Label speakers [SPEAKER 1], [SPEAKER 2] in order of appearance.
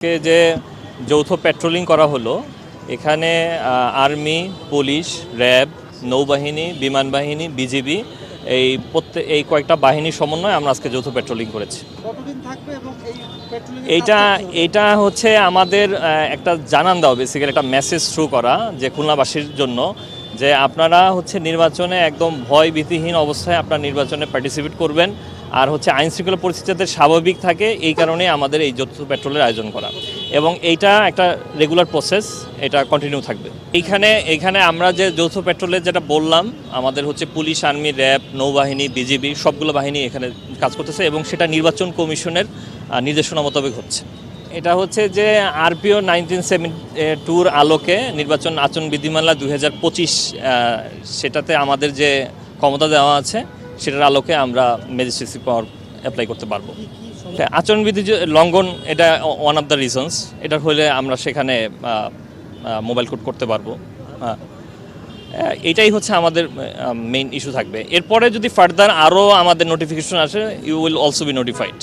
[SPEAKER 1] যে যৌথ পেট্রোলিং করা হলো এখানে আর্মি, পুলিশ, র্যাব, নৌবাহিনী, বিমান বাহিনী, বিজিবি এই কয়েকটা বাহিনীর সমন্বয়ে আমরা আজকে যৌথ পেট্রোলিং করেছি।
[SPEAKER 2] কতদিন থাকবে এবং এই পেট্রোলিং
[SPEAKER 1] এইটা হচ্ছে আমাদের একটা জানান দেওয়া, বেসিক্যালি একটা মেসেজ থ্রু করা যে খুলনাবাসীর জন্য যে আপনারা হচ্ছে নির্বাচনে একদম ভয় ভীতিহীন অবস্থায় আপনারা নির্বাচনে পার্টিসিপেট করবেন, আর হচ্ছে আইন শৃঙ্খলা পরিস্থিতি যাতে স্বাভাবিক থাকে এই কারণে আমাদের এই যৌথ পেট্রোলের আয়োজন করা, এবং এইটা একটা রেগুলার প্রসেস, এটা কন্টিনিউ থাকবে। এইখানে আমরা যে যৌথ পেট্রোলের যেটা বললাম, আমাদের হচ্ছে পুলিশ, আর্মি, র্যাব, নৌবাহিনী, বিজিবি সবগুলো বাহিনী এখানে কাজ করতেছে এবং সেটা নির্বাচন কমিশনের নির্দেশনা মোতাবেক হচ্ছে। এটা হচ্ছে যে আরপিও 1972 আলোকে নির্বাচন আচরণ বিধিমালা 2025 সেটাতে আমাদের যে ক্ষমতা দেওয়া আছে সেটার আলোকে আমরা ম্যাজিস্ট্রেসি পাওয়ার অ্যাপ্লাই করতে পারবো। আচরণবিধি লঙ্ঘন এটা ওয়ান অফ দ্য রিজনস, এটা হলে আমরা সেখানে মোবাইল কোড করতে পারবো। এটাই হচ্ছে আমাদের মেইন ইস্যু থাকবে। এরপরে যদি ফার্দার আরও আমাদের নোটিফিকেশন আসে, you will also be notified.